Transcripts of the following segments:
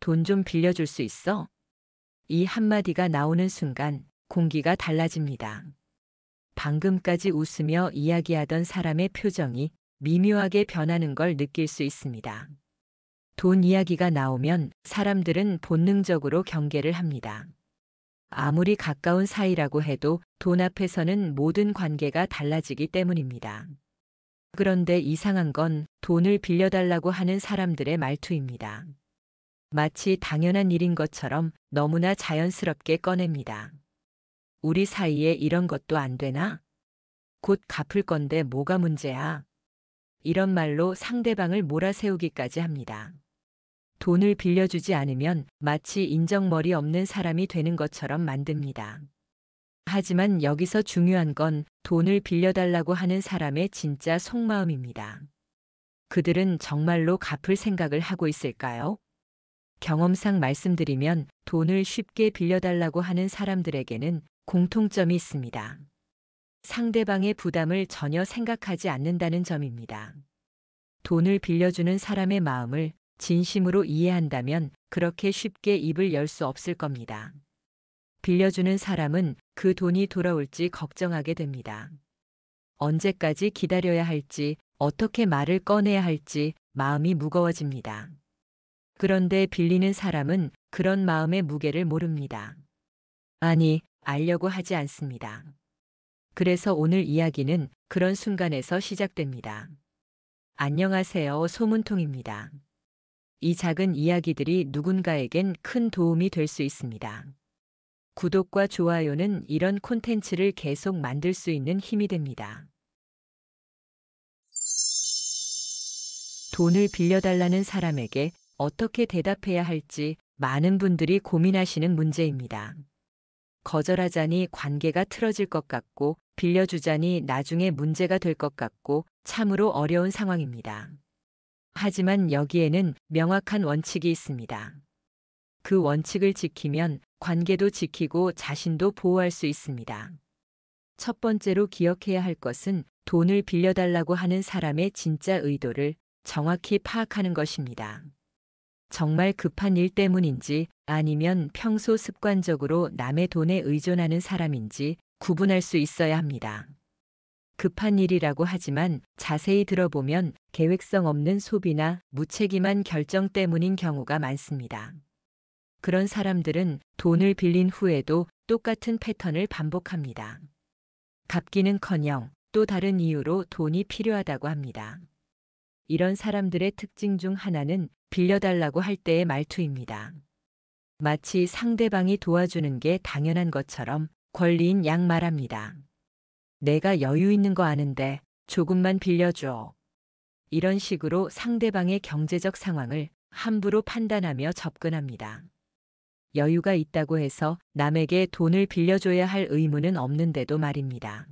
돈 좀 빌려줄 수 있어? 이 한마디가 나오는 순간 공기가 달라집니다. 방금까지 웃으며 이야기하던 사람의 표정이 미묘하게 변하는 걸 느낄 수 있습니다. 돈 이야기가 나오면 사람들은 본능적으로 경계를 합니다. 아무리 가까운 사이라고 해도 돈 앞에서는 모든 관계가 달라지기 때문입니다. 그런데 이상한 건 돈을 빌려달라고 하는 사람들의 말투입니다. 마치 당연한 일인 것처럼 너무나 자연스럽게 꺼냅니다. 우리 사이에 이런 것도 안 되나? 곧 갚을 건데 뭐가 문제야? 이런 말로 상대방을 몰아세우기까지 합니다. 돈을 빌려주지 않으면 마치 인정머리 없는 사람이 되는 것처럼 만듭니다. 하지만 여기서 중요한 건 돈을 빌려달라고 하는 사람의 진짜 속마음입니다. 그들은 정말로 갚을 생각을 하고 있을까요? 경험상 말씀드리면 돈을 쉽게 빌려달라고 하는 사람들에게는 공통점이 있습니다. 상대방의 부담을 전혀 생각하지 않는다는 점입니다. 돈을 빌려주는 사람의 마음을 진심으로 이해한다면 그렇게 쉽게 입을 열 수 없을 겁니다. 빌려주는 사람은 그 돈이 돌아올지 걱정하게 됩니다. 언제까지 기다려야 할지, 어떻게 말을 꺼내야 할지 마음이 무거워집니다. 그런데 빌리는 사람은 그런 마음의 무게를 모릅니다. 아니, 알려고 하지 않습니다. 그래서 오늘 이야기는 그런 순간에서 시작됩니다. 안녕하세요, 소문통입니다. 이 작은 이야기들이 누군가에겐 큰 도움이 될 수 있습니다. 구독과 좋아요는 이런 콘텐츠를 계속 만들 수 있는 힘이 됩니다. 돈을 빌려달라는 사람에게 어떻게 대답해야 할지 많은 분들이 고민하시는 문제입니다. 거절하자니 관계가 틀어질 것 같고 빌려주자니 나중에 문제가 될 것 같고 참으로 어려운 상황입니다. 하지만 여기에는 명확한 원칙이 있습니다. 그 원칙을 지키면 관계도 지키고 자신도 보호할 수 있습니다. 첫 번째로 기억해야 할 것은 돈을 빌려달라고 하는 사람의 진짜 의도를 정확히 파악하는 것입니다. 정말 급한 일 때문인지 아니면 평소 습관적으로 남의 돈에 의존하는 사람인지 구분할 수 있어야 합니다. 급한 일이라고 하지만 자세히 들어보면 계획성 없는 소비나 무책임한 결정 때문인 경우가 많습니다. 그런 사람들은 돈을 빌린 후에도 똑같은 패턴을 반복합니다. 갚기는커녕 또 다른 이유로 돈이 필요하다고 합니다. 이런 사람들의 특징 중 하나는 빌려달라고 할 때의 말투입니다. 마치 상대방이 도와주는 게 당연한 것처럼 권리인 양 말합니다. 내가 여유 있는 거 아는데 조금만 빌려줘. 이런 식으로 상대방의 경제적 상황을 함부로 판단하며 접근합니다. 여유가 있다고 해서 남에게 돈을 빌려줘야 할 의무는 없는데도 말입니다.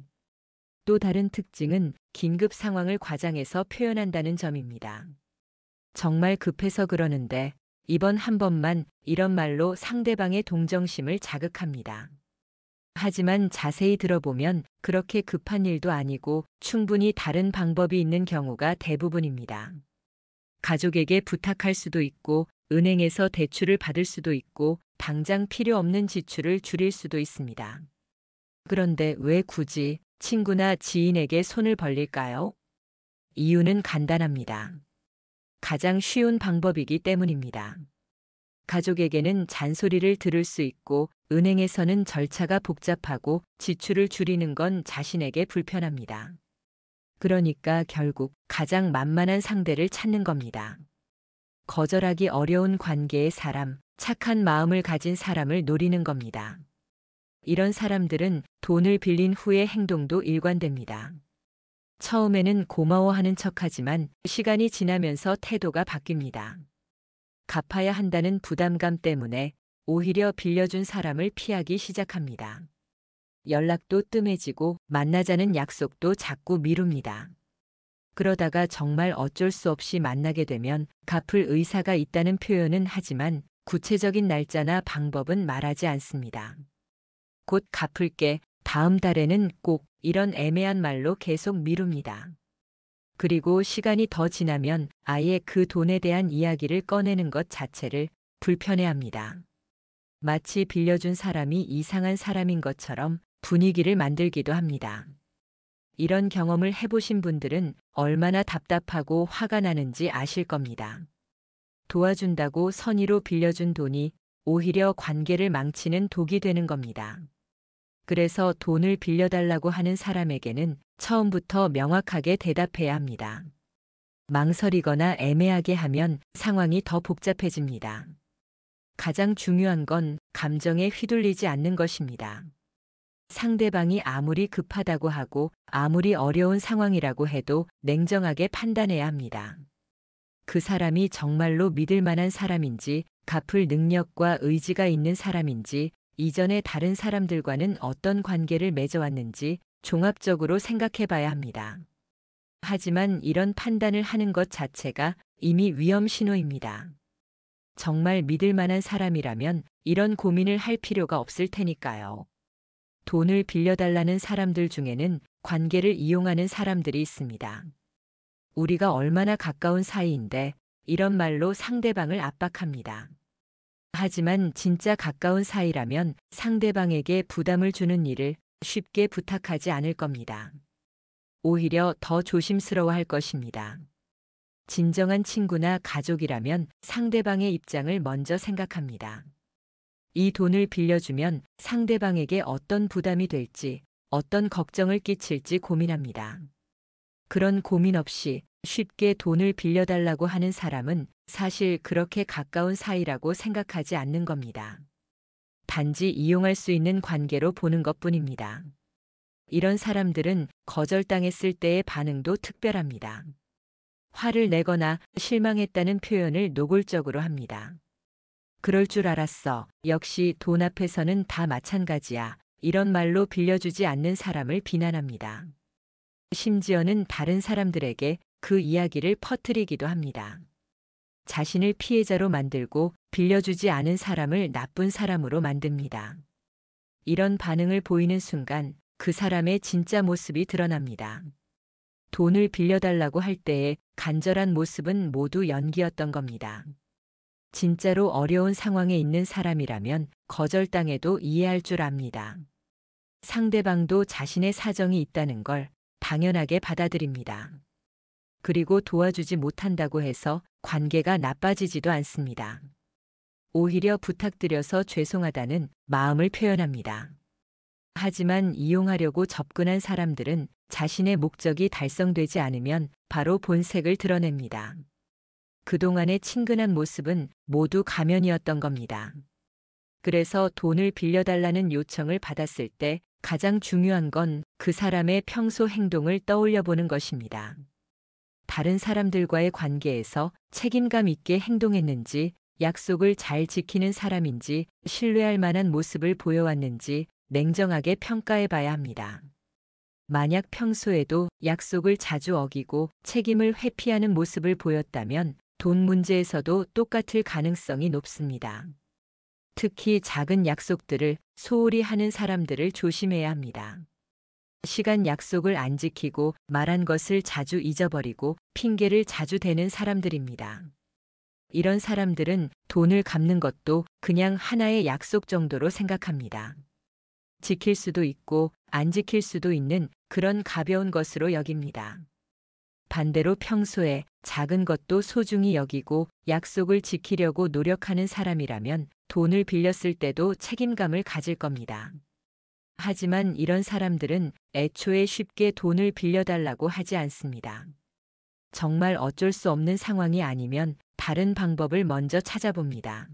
또 다른 특징은 긴급 상황을 과장해서 표현한다는 점입니다. 정말 급해서 그러는데 이번 한 번만 이런 말로 상대방의 동정심을 자극합니다. 하지만 자세히 들어보면 그렇게 급한 일도 아니고 충분히 다른 방법이 있는 경우가 대부분입니다. 가족에게 부탁할 수도 있고 은행에서 대출을 받을 수도 있고 당장 필요 없는 지출을 줄일 수도 있습니다. 그런데 왜 굳이 친구나 지인에게 손을 벌릴까요? 이유는 간단합니다. 가장 쉬운 방법이기 때문입니다. 가족에게는 잔소리를 들을 수 있고 은행에서는 절차가 복잡하고 지출을 줄이는 건 자신에게 불편합니다. 그러니까 결국 가장 만만한 상대를 찾는 겁니다. 거절하기 어려운 관계의 사람, 착한 마음을 가진 사람을 노리는 겁니다. 이런 사람들은 돈을 빌린 후의 행동도 일관됩니다. 처음에는 고마워하는 척하지만 시간이 지나면서 태도가 바뀝니다. 갚아야 한다는 부담감 때문에 오히려 빌려준 사람을 피하기 시작합니다. 연락도 뜸해지고 만나자는 약속도 자꾸 미룹니다. 그러다가 정말 어쩔 수 없이 만나게 되면 갚을 의사가 있다는 표현은 하지만 구체적인 날짜나 방법은 말하지 않습니다. 곧 갚을게, 다음 달에는 꼭 이런 애매한 말로 계속 미룹니다. 그리고 시간이 더 지나면 아예 그 돈에 대한 이야기를 꺼내는 것 자체를 불편해합니다. 마치 빌려준 사람이 이상한 사람인 것처럼 분위기를 만들기도 합니다. 이런 경험을 해보신 분들은 얼마나 답답하고 화가 나는지 아실 겁니다. 도와준다고 선의로 빌려준 돈이 오히려 관계를 망치는 독이 되는 겁니다. 그래서 돈을 빌려달라고 하는 사람에게는 처음부터 명확하게 대답해야 합니다. 망설이거나 애매하게 하면 상황이 더 복잡해집니다. 가장 중요한 건 감정에 휘둘리지 않는 것입니다. 상대방이 아무리 급하다고 하고 아무리 어려운 상황이라고 해도 냉정하게 판단해야 합니다. 그 사람이 정말로 믿을 만한 사람인지, 갚을 능력과 의지가 있는 사람인지, 이전에 다른 사람들과는 어떤 관계를 맺어왔는지 종합적으로 생각해 봐야 합니다. 하지만 이런 판단을 하는 것 자체가 이미 위험 신호입니다. 정말 믿을 만한 사람이라면 이런 고민을 할 필요가 없을 테니까요. 돈을 빌려달라는 사람들 중에는 관계를 이용하는 사람들이 있습니다. 우리가 얼마나 가까운 사이인데 이런 말로 상대방을 압박합니다. 하지만 진짜 가까운 사이라면 상대방에게 부담을 주는 일을 쉽게 부탁하지 않을 겁니다. 오히려 더 조심스러워할 것입니다. 진정한 친구나 가족이라면 상대방의 입장을 먼저 생각합니다. 이 돈을 빌려주면 상대방에게 어떤 부담이 될지, 어떤 걱정을 끼칠지 고민합니다. 그런 고민 없이 쉽게 돈을 빌려달라고 하는 사람은 사실 그렇게 가까운 사이라고 생각하지 않는 겁니다. 단지 이용할 수 있는 관계로 보는 것뿐입니다. 이런 사람들은 거절당했을 때의 반응도 특별합니다. 화를 내거나 실망했다는 표현을 노골적으로 합니다. 그럴 줄 알았어. 역시 돈 앞에서는 다 마찬가지야. 이런 말로 빌려주지 않는 사람을 비난합니다. 심지어는 다른 사람들에게 그 이야기를 퍼뜨리기도 합니다. 자신을 피해자로 만들고 빌려주지 않은 사람을 나쁜 사람으로 만듭니다. 이런 반응을 보이는 순간 그 사람의 진짜 모습이 드러납니다. 돈을 빌려달라고 할 때의 간절한 모습은 모두 연기였던 겁니다. 진짜로 어려운 상황에 있는 사람이라면 거절당해도 이해할 줄 압니다. 상대방도 자신의 사정이 있다는 걸 당연하게 받아들입니다. 그리고 도와주지 못한다고 해서 관계가 나빠지지도 않습니다. 오히려 부탁드려서 죄송하다는 마음을 표현합니다. 하지만 이용하려고 접근한 사람들은 자신의 목적이 달성되지 않으면 바로 본색을 드러냅니다. 그동안의 친근한 모습은 모두 가면이었던 겁니다. 그래서 돈을 빌려달라는 요청을 받았을 때 가장 중요한 건 그 사람의 평소 행동을 떠올려 보는 것입니다. 다른 사람들과의 관계에서 책임감 있게 행동했는지, 약속을 잘 지키는 사람인지, 신뢰할 만한 모습을 보여왔는지 냉정하게 평가해 봐야 합니다. 만약 평소에도 약속을 자주 어기고 책임을 회피하는 모습을 보였다면 돈 문제에서도 똑같을 가능성이 높습니다. 특히 작은 약속들을 소홀히 하는 사람들을 조심해야 합니다. 시간 약속을 안 지키고 말한 것을 자주 잊어버리고 핑계를 자주 대는 사람들입니다. 이런 사람들은 돈을 갚는 것도 그냥 하나의 약속 정도로 생각합니다. 지킬 수도 있고 안 지킬 수도 있는 그런 가벼운 것으로 여깁니다. 반대로 평소에 작은 것도 소중히 여기고 약속을 지키려고 노력하는 사람이라면 돈을 빌렸을 때도 책임감을 가질 겁니다. 하지만 이런 사람들은 애초에 쉽게 돈을 빌려달라고 하지 않습니다. 정말 어쩔 수 없는 상황이 아니면 다른 방법을 먼저 찾아봅니다.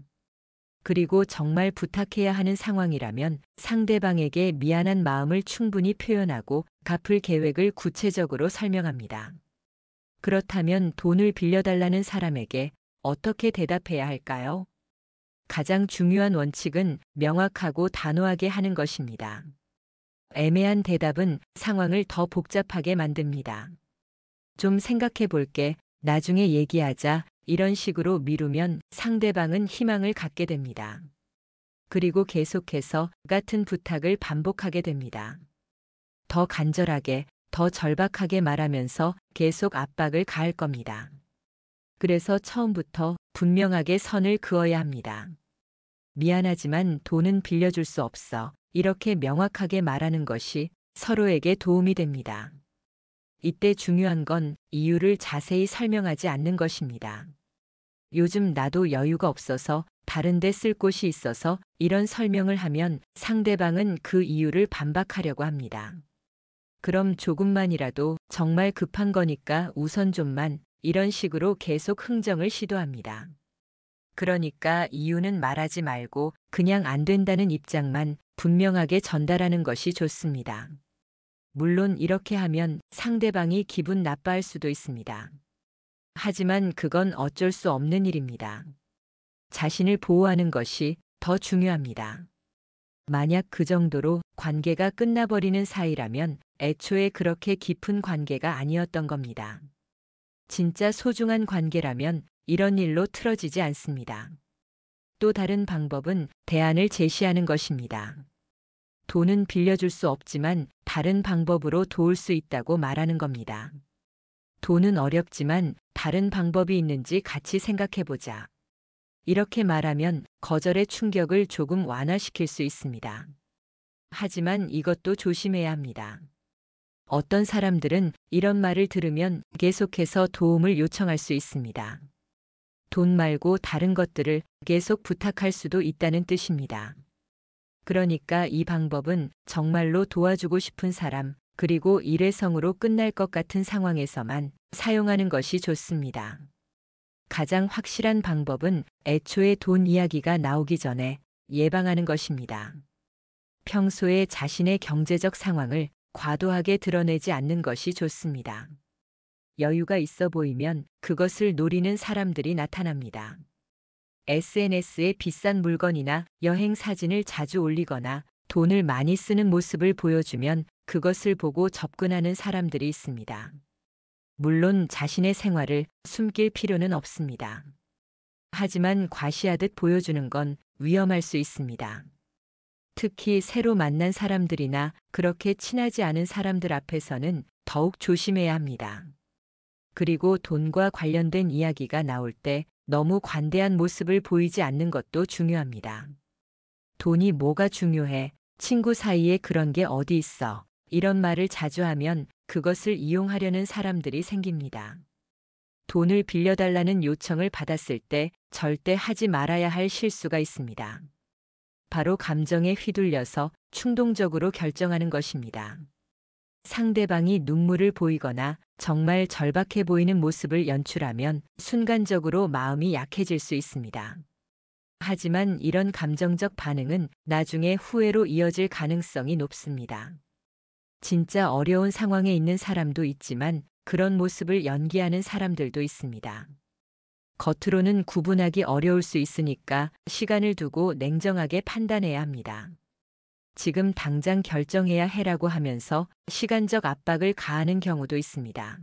그리고 정말 부탁해야 하는 상황이라면 상대방에게 미안한 마음을 충분히 표현하고 갚을 계획을 구체적으로 설명합니다. 그렇다면 돈을 빌려달라는 사람에게 어떻게 대답해야 할까요? 가장 중요한 원칙은 명확하고 단호하게 하는 것입니다. 애매한 대답은 상황을 더 복잡하게 만듭니다. 좀 생각해 볼게, 나중에 얘기하자, 이런 식으로 미루면 상대방은 희망을 갖게 됩니다. 그리고 계속해서 같은 부탁을 반복하게 됩니다. 더 간절하게, 더 절박하게 말하면서 계속 압박을 가할 겁니다. 그래서 처음부터 분명하게 선을 그어야 합니다. 미안하지만 돈은 빌려줄 수 없어. 이렇게 명확하게 말하는 것이 서로에게 도움이 됩니다. 이때 중요한 건 이유를 자세히 설명하지 않는 것입니다. 요즘 나도 여유가 없어서 다른 데 쓸 곳이 있어서 이런 설명을 하면 상대방은 그 이유를 반박하려고 합니다. 그럼 조금만이라도 정말 급한 거니까 우선 좀만 이런 식으로 계속 흥정을 시도합니다. 그러니까 이유는 말하지 말고 그냥 안 된다는 입장만 분명하게 전달하는 것이 좋습니다. 물론 이렇게 하면 상대방이 기분 나빠할 수도 있습니다. 하지만 그건 어쩔 수 없는 일입니다. 자신을 보호하는 것이 더 중요합니다. 만약 그 정도로 관계가 끝나버리는 사이라면 애초에 그렇게 깊은 관계가 아니었던 겁니다. 진짜 소중한 관계라면 이런 일로 틀어지지 않습니다. 또 다른 방법은 대안을 제시하는 것입니다. 돈은 빌려줄 수 없지만 다른 방법으로 도울 수 있다고 말하는 겁니다. 돈은 어렵지만 다른 방법이 있는지 같이 생각해보자. 이렇게 말하면 거절의 충격을 조금 완화시킬 수 있습니다. 하지만 이것도 조심해야 합니다. 어떤 사람들은 이런 말을 들으면 계속해서 도움을 요청할 수 있습니다. 돈 말고 다른 것들을 계속 부탁할 수도 있다는 뜻입니다. 그러니까 이 방법은 정말로 도와주고 싶은 사람, 그리고 일회성으로 끝날 것 같은 상황에서만 사용하는 것이 좋습니다. 가장 확실한 방법은 애초에 돈 이야기가 나오기 전에 예방하는 것입니다. 평소에 자신의 경제적 상황을 과도하게 드러내지 않는 것이 좋습니다. 여유가 있어 보이면 그것을 노리는 사람들이 나타납니다. SNS에 비싼 물건이나 여행 사진을 자주 올리거나 돈을 많이 쓰는 모습을 보여주면 그것을 보고 접근하는 사람들이 있습니다. 물론 자신의 생활을 숨길 필요는 없습니다. 하지만 과시하듯 보여주는 건 위험할 수 있습니다. 특히 새로 만난 사람들이나 그렇게 친하지 않은 사람들 앞에서는 더욱 조심해야 합니다. 그리고 돈과 관련된 이야기가 나올 때 너무 관대한 모습을 보이지 않는 것도 중요합니다. 돈이 뭐가 중요해? 친구 사이에 그런 게 어디 있어? 이런 말을 자주 하면 그것을 이용하려는 사람들이 생깁니다. 돈을 빌려달라는 요청을 받았을 때 절대 하지 말아야 할 실수가 있습니다. 바로 감정에 휘둘려서 충동적으로 결정하는 것입니다. 상대방이 눈물을 보이거나 정말 절박해 보이는 모습을 연출하면 순간적으로 마음이 약해질 수 있습니다. 하지만 이런 감정적 반응은 나중에 후회로 이어질 가능성이 높습니다. 진짜 어려운 상황에 있는 사람도 있지만 그런 모습을 연기하는 사람들도 있습니다. 겉으로는 구분하기 어려울 수 있으니까 시간을 두고 냉정하게 판단해야 합니다. 지금 당장 결정해야 해라고 하면서 시간적 압박을 가하는 경우도 있습니다.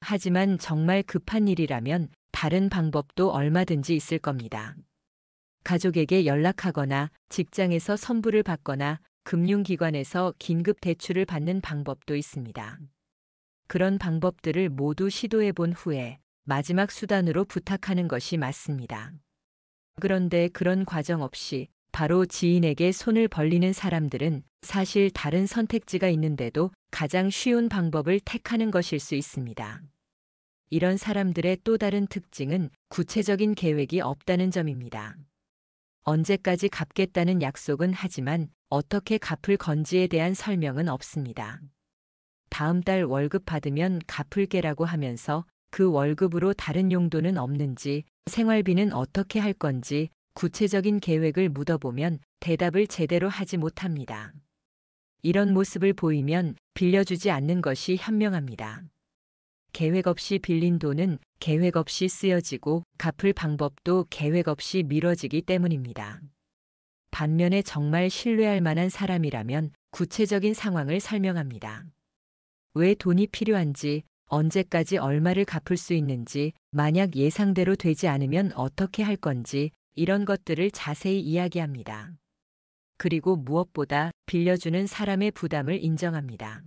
하지만 정말 급한 일이라면 다른 방법도 얼마든지 있을 겁니다. 가족에게 연락하거나 직장에서 선불을 받거나 금융기관에서 긴급 대출을 받는 방법도 있습니다. 그런 방법들을 모두 시도해 본 후에 마지막 수단으로 부탁하는 것이 맞습니다. 그런데 그런 과정 없이 바로 지인에게 손을 벌리는 사람들은 사실 다른 선택지가 있는데도 가장 쉬운 방법을 택하는 것일 수 있습니다. 이런 사람들의 또 다른 특징은 구체적인 계획이 없다는 점입니다. 언제까지 갚겠다는 약속은 하지만 어떻게 갚을 건지에 대한 설명은 없습니다. 다음 달 월급 받으면 갚을게라고 하면서 그 월급으로 다른 용도는 없는지, 생활비는 어떻게 할 건지 구체적인 계획을 묻어보면 대답을 제대로 하지 못합니다. 이런 모습을 보이면 빌려주지 않는 것이 현명합니다. 계획 없이 빌린 돈은 계획 없이 쓰여지고 갚을 방법도 계획 없이 미뤄지기 때문입니다. 반면에 정말 신뢰할 만한 사람이라면 구체적인 상황을 설명합니다. 왜 돈이 필요한지, 언제까지 얼마를 갚을 수 있는지, 만약 예상대로 되지 않으면 어떻게 할 건지 이런 것들을 자세히 이야기합니다. 그리고 무엇보다 빌려주는 사람의 부담을 인정합니다.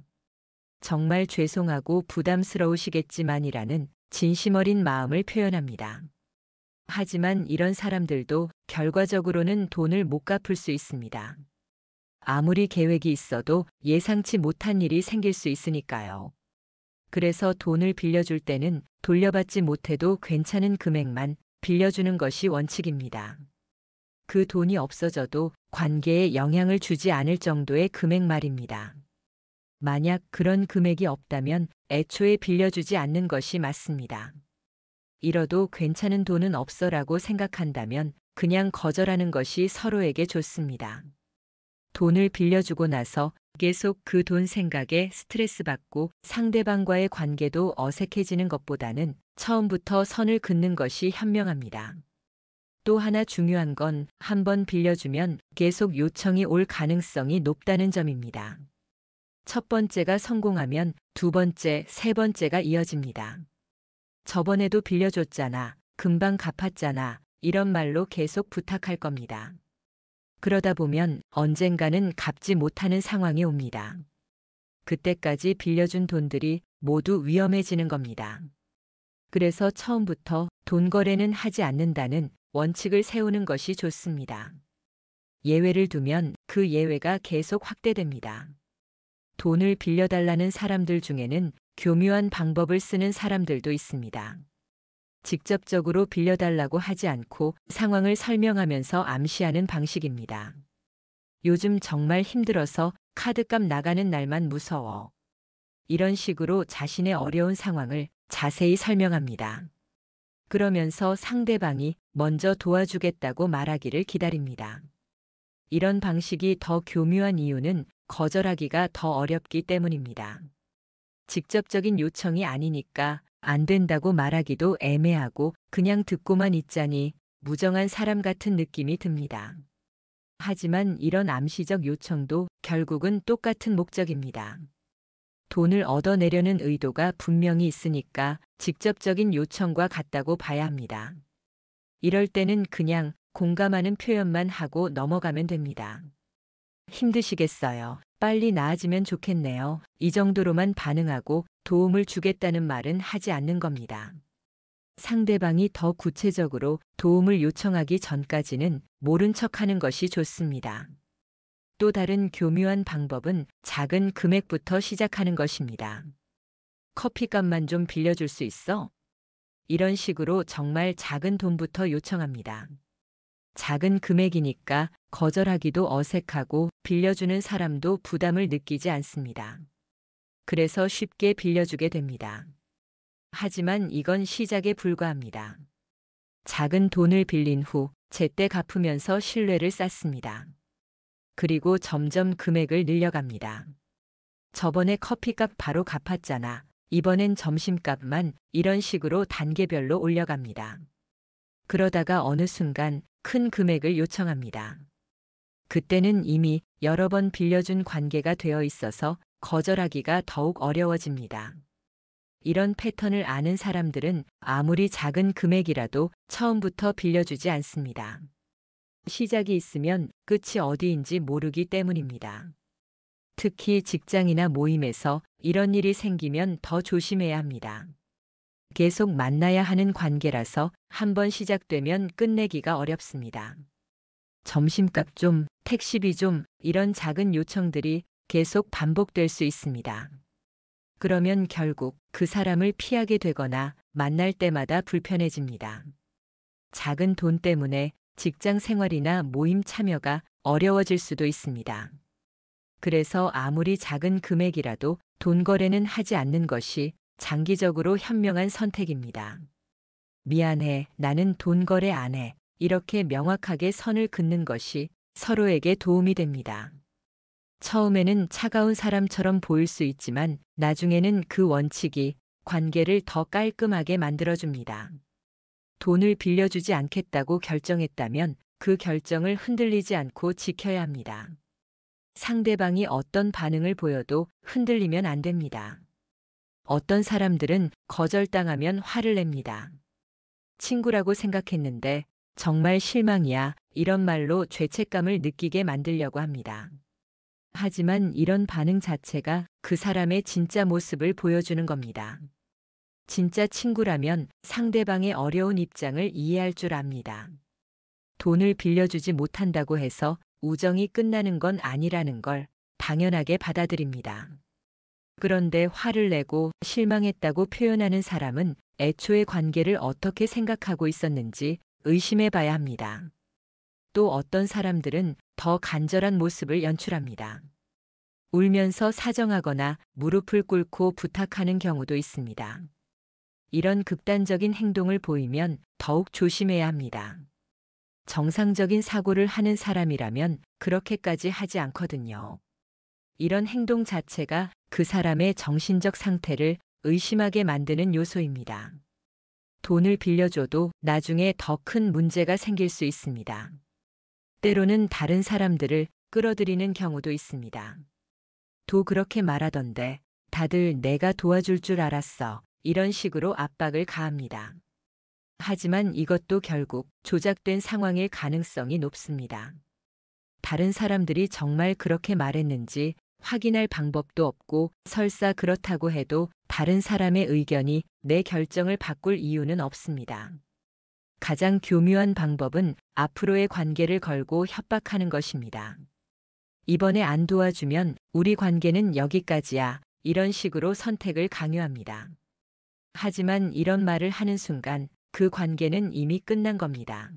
정말 죄송하고 부담스러우시겠지만이라는 진심 어린 마음을 표현합니다. 하지만 이런 사람들도 결과적으로는 돈을 못 갚을 수 있습니다. 아무리 계획이 있어도 예상치 못한 일이 생길 수 있으니까요. 그래서 돈을 빌려줄 때는 돌려받지 못해도 괜찮은 금액만 빌려주는 것이 원칙입니다. 그 돈이 없어져도 관계에 영향을 주지 않을 정도의 금액 말입니다. 만약 그런 금액이 없다면 애초에 빌려주지 않는 것이 맞습니다. 잃어도 괜찮은 돈은 없어라고 생각한다면 그냥 거절하는 것이 서로에게 좋습니다. 돈을 빌려주고 나서 계속 그 돈 생각에 스트레스 받고 상대방과의 관계도 어색해지는 것보다는 처음부터 선을 긋는 것이 현명합니다. 또 하나 중요한 건 한 번 빌려주면 계속 요청이 올 가능성이 높다는 점입니다. 첫 번째가 성공하면 두 번째, 세 번째가 이어집니다. 저번에도 빌려줬잖아, 금방 갚았잖아, 이런 말로 계속 부탁할 겁니다. 그러다 보면 언젠가는 갚지 못하는 상황이 옵니다. 그때까지 빌려준 돈들이 모두 위험해지는 겁니다. 그래서 처음부터 돈 거래는 하지 않는다는 원칙을 세우는 것이 좋습니다. 예외를 두면 그 예외가 계속 확대됩니다. 돈을 빌려달라는 사람들 중에는 교묘한 방법을 쓰는 사람들도 있습니다. 직접적으로 빌려달라고 하지 않고 상황을 설명하면서 암시하는 방식입니다. 요즘 정말 힘들어서 카드값 나가는 날만 무서워. 이런 식으로 자신의 어려운 상황을 자세히 설명합니다. 그러면서 상대방이 먼저 도와주겠다고 말하기를 기다립니다. 이런 방식이 더 교묘한 이유는 거절하기가 더 어렵기 때문입니다. 직접적인 요청이 아니니까 안 된다고 말하기도 애매하고 그냥 듣고만 있자니 무정한 사람 같은 느낌이 듭니다. 하지만 이런 암시적 요청도 결국은 똑같은 목적입니다. 돈을 얻어내려는 의도가 분명히 있으니까 직접적인 요청과 같다고 봐야 합니다. 이럴 때는 그냥 공감하는 표현만 하고 넘어가면 됩니다. 힘드시겠어요. 빨리 나아지면 좋겠네요. 이 정도로만 반응하고 도움을 주겠다는 말은 하지 않는 겁니다. 상대방이 더 구체적으로 도움을 요청하기 전까지는 모른 척하는 것이 좋습니다. 또 다른 교묘한 방법은 작은 금액부터 시작하는 것입니다. 커피값만 좀 빌려줄 수 있어? 이런 식으로 정말 작은 돈부터 요청합니다. 작은 금액이니까 거절하기도 어색하고 빌려주는 사람도 부담을 느끼지 않습니다. 그래서 쉽게 빌려주게 됩니다. 하지만 이건 시작에 불과합니다. 작은 돈을 빌린 후 제때 갚으면서 신뢰를 쌓습니다. 그리고 점점 금액을 늘려갑니다. 저번에 커피값 바로 갚았잖아. 이번엔 점심값만, 이런 식으로 단계별로 올려갑니다. 그러다가 어느 순간 큰 금액을 요청합니다. 그때는 이미 여러 번 빌려준 관계가 되어 있어서 거절하기가 더욱 어려워집니다. 이런 패턴을 아는 사람들은 아무리 작은 금액이라도 처음부터 빌려주지 않습니다. 시작이 있으면 끝이 어디인지 모르기 때문입니다. 특히 직장이나 모임에서 이런 일이 생기면 더 조심해야 합니다. 계속 만나야 하는 관계라서 한번 시작되면 끝내기가 어렵습니다. 점심값 좀, 택시비 좀, 이런 작은 요청들이 계속 반복될 수 있습니다. 그러면 결국 그 사람을 피하게 되거나 만날 때마다 불편해집니다. 작은 돈 때문에 직장 생활이나 모임 참여가 어려워질 수도 있습니다. 그래서 아무리 작은 금액이라도 돈 거래는 하지 않는 것이 장기적으로 현명한 선택입니다. 미안해, 나는 돈 거래 안 해. 이렇게 명확하게 선을 긋는 것이 서로에게 도움이 됩니다. 처음에는 차가운 사람처럼 보일 수 있지만 나중에는 그 원칙이 관계를 더 깔끔하게 만들어줍니다. 돈을 빌려주지 않겠다고 결정했다면 그 결정을 흔들리지 않고 지켜야 합니다. 상대방이 어떤 반응을 보여도 흔들리면 안 됩니다. 어떤 사람들은 거절당하면 화를 냅니다. 친구라고 생각했는데 정말 실망이야, 이런 말로 죄책감을 느끼게 만들려고 합니다. 하지만 이런 반응 자체가 그 사람의 진짜 모습을 보여주는 겁니다. 진짜 친구라면 상대방의 어려운 입장을 이해할 줄 압니다. 돈을 빌려주지 못한다고 해서 우정이 끝나는 건 아니라는 걸 당연하게 받아들입니다. 그런데 화를 내고 실망했다고 표현하는 사람은 애초에 관계를 어떻게 생각하고 있었는지 의심해 봐야 합니다. 또 어떤 사람들은 더 간절한 모습을 연출합니다. 울면서 사정하거나 무릎을 꿇고 부탁하는 경우도 있습니다. 이런 극단적인 행동을 보이면 더욱 조심해야 합니다. 정상적인 사고를 하는 사람이라면 그렇게까지 하지 않거든요. 이런 행동 자체가 그 사람의 정신적 상태를 의심하게 만드는 요소입니다. 돈을 빌려줘도 나중에 더 큰 문제가 생길 수 있습니다. 때로는 다른 사람들을 끌어들이는 경우도 있습니다. 도 그렇게 말하던데 다들 내가 도와줄 줄 알았어. 이런 식으로 압박을 가합니다. 하지만 이것도 결국 조작된 상황일 가능성이 높습니다. 다른 사람들이 정말 그렇게 말했는지 확인할 방법도 없고 설사 그렇다고 해도 다른 사람의 의견이 내 결정을 바꿀 이유는 없습니다. 가장 교묘한 방법은 앞으로의 관계를 걸고 협박하는 것입니다. 이번에 안 도와주면 우리 관계는 여기까지야. 이런 식으로 선택을 강요합니다. 하지만 이런 말을 하는 순간 그 관계는 이미 끝난 겁니다.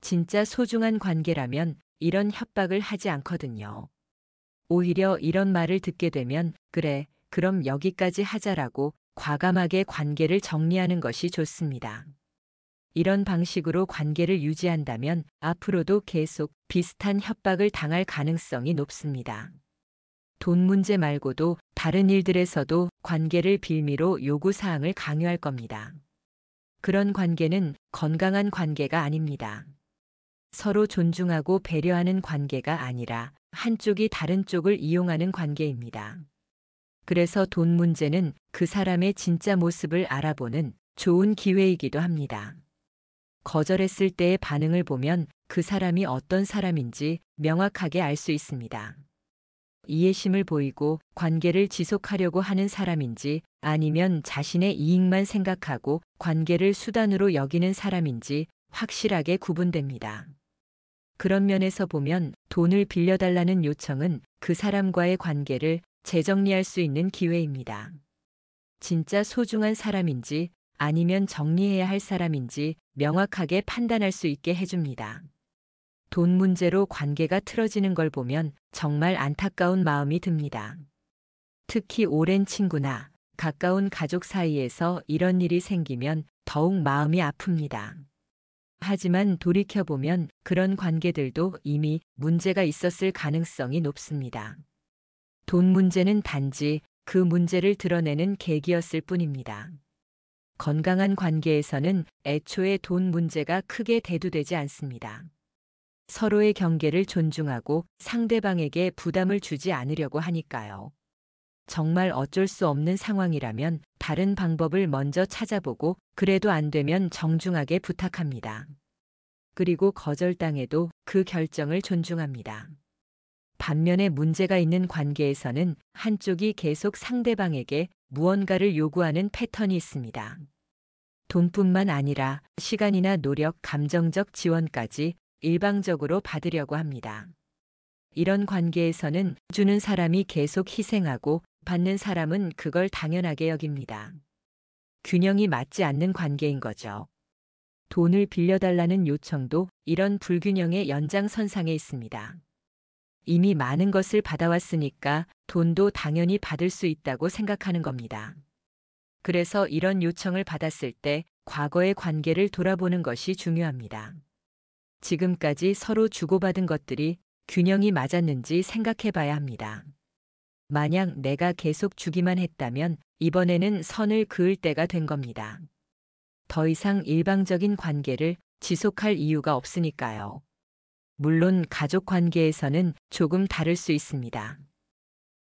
진짜 소중한 관계라면 이런 협박을 하지 않거든요. 오히려 이런 말을 듣게 되면 그래, 그럼 여기까지 하자라고 과감하게 관계를 정리하는 것이 좋습니다. 이런 방식으로 관계를 유지한다면 앞으로도 계속 비슷한 협박을 당할 가능성이 높습니다. 돈 문제 말고도 다른 일들에서도 관계를 빌미로 요구사항을 강요할 겁니다. 그런 관계는 건강한 관계가 아닙니다. 서로 존중하고 배려하는 관계가 아니라 한쪽이 다른 쪽을 이용하는 관계입니다. 그래서 돈 문제는 그 사람의 진짜 모습을 알아보는 좋은 기회이기도 합니다. 거절했을 때의 반응을 보면 그 사람이 어떤 사람인지 명확하게 알 수 있습니다. 이해심을 보이고 관계를 지속하려고 하는 사람인지 아니면 자신의 이익만 생각하고 관계를 수단으로 여기는 사람인지 확실하게 구분됩니다. 그런 면에서 보면 돈을 빌려달라는 요청은 그 사람과의 관계를 재정리할 수 있는 기회입니다. 진짜 소중한 사람인지 아니면 정리해야 할 사람인지 명확하게 판단할 수 있게 해줍니다. 돈 문제로 관계가 틀어지는 걸 보면 정말 안타까운 마음이 듭니다. 특히 오랜 친구나 가까운 가족 사이에서 이런 일이 생기면 더욱 마음이 아픕니다. 하지만 돌이켜보면 그런 관계들도 이미 문제가 있었을 가능성이 높습니다. 돈 문제는 단지 그 문제를 드러내는 계기였을 뿐입니다. 건강한 관계에서는 애초에 돈 문제가 크게 대두되지 않습니다. 서로의 경계를 존중하고 상대방에게 부담을 주지 않으려고 하니까요. 정말 어쩔 수 없는 상황이라면 다른 방법을 먼저 찾아보고 그래도 안 되면 정중하게 부탁합니다. 그리고 거절당해도 그 결정을 존중합니다. 반면에 문제가 있는 관계에서는 한쪽이 계속 상대방에게 무언가를 요구하는 패턴이 있습니다. 돈뿐만 아니라 시간이나 노력, 감정적 지원까지 일방적으로 받으려고 합니다. 이런 관계에서는 주는 사람이 계속 희생하고 받는 사람은 그걸 당연하게 여깁니다. 균형이 맞지 않는 관계인 거죠. 돈을 빌려달라는 요청도 이런 불균형의 연장선상에 있습니다. 이미 많은 것을 받아왔으니까 돈도 당연히 받을 수 있다고 생각하는 겁니다. 그래서 이런 요청을 받았을 때 과거의 관계를 돌아보는 것이 중요합니다. 지금까지 서로 주고받은 것들이 균형이 맞았는지 생각해 봐야 합니다. 만약 내가 계속 주기만 했다면 이번에는 선을 그을 때가 된 겁니다. 더 이상 일방적인 관계를 지속할 이유가 없으니까요. 물론 가족 관계에서는 조금 다를 수 있습니다.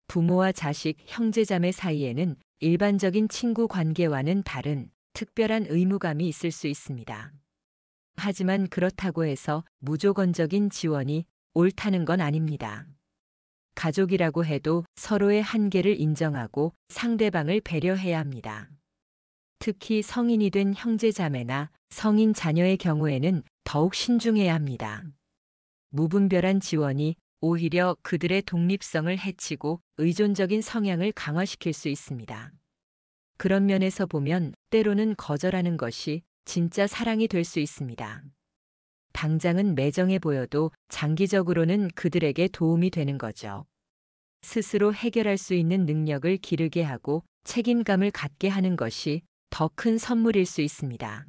부모와 자식, 형제자매 사이에는 일반적인 친구 관계와는 다른 특별한 의무감이 있을 수 있습니다. 하지만 그렇다고 해서 무조건적인 지원이 옳다는 건 아닙니다. 가족이라고 해도 서로의 한계를 인정하고 상대방을 배려해야 합니다. 특히 성인이 된 형제자매나 성인 자녀의 경우에는 더욱 신중해야 합니다. 무분별한 지원이 오히려 그들의 독립성을 해치고 의존적인 성향을 강화시킬 수 있습니다. 그런 면에서 보면 때로는 거절하는 것이 진짜 사랑이 될 수 있습니다. 당장은 매정해 보여도 장기적으로는 그들에게 도움이 되는 거죠. 스스로 해결할 수 있는 능력을 기르게 하고 책임감을 갖게 하는 것이 더 큰 선물일 수 있습니다.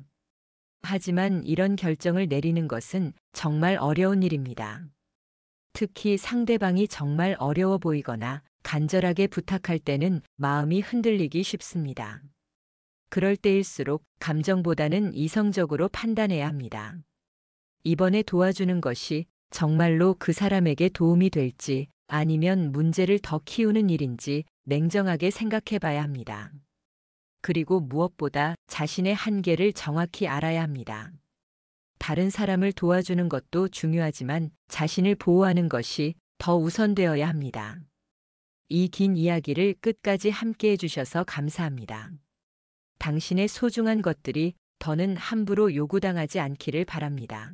하지만 이런 결정을 내리는 것은 정말 어려운 일입니다. 특히 상대방이 정말 어려워 보이거나 간절하게 부탁할 때는 마음이 흔들리기 쉽습니다. 그럴 때일수록 감정보다는 이성적으로 판단해야 합니다. 이번에 도와주는 것이 정말로 그 사람에게 도움이 될지 아니면 문제를 더 키우는 일인지 냉정하게 생각해 봐야 합니다. 그리고 무엇보다 자신의 한계를 정확히 알아야 합니다. 다른 사람을 도와주는 것도 중요하지만 자신을 보호하는 것이 더 우선되어야 합니다. 이 긴 이야기를 끝까지 함께 해주셔서 감사합니다. 당신의 소중한 것들이 더는 함부로 요구당하지 않기를 바랍니다.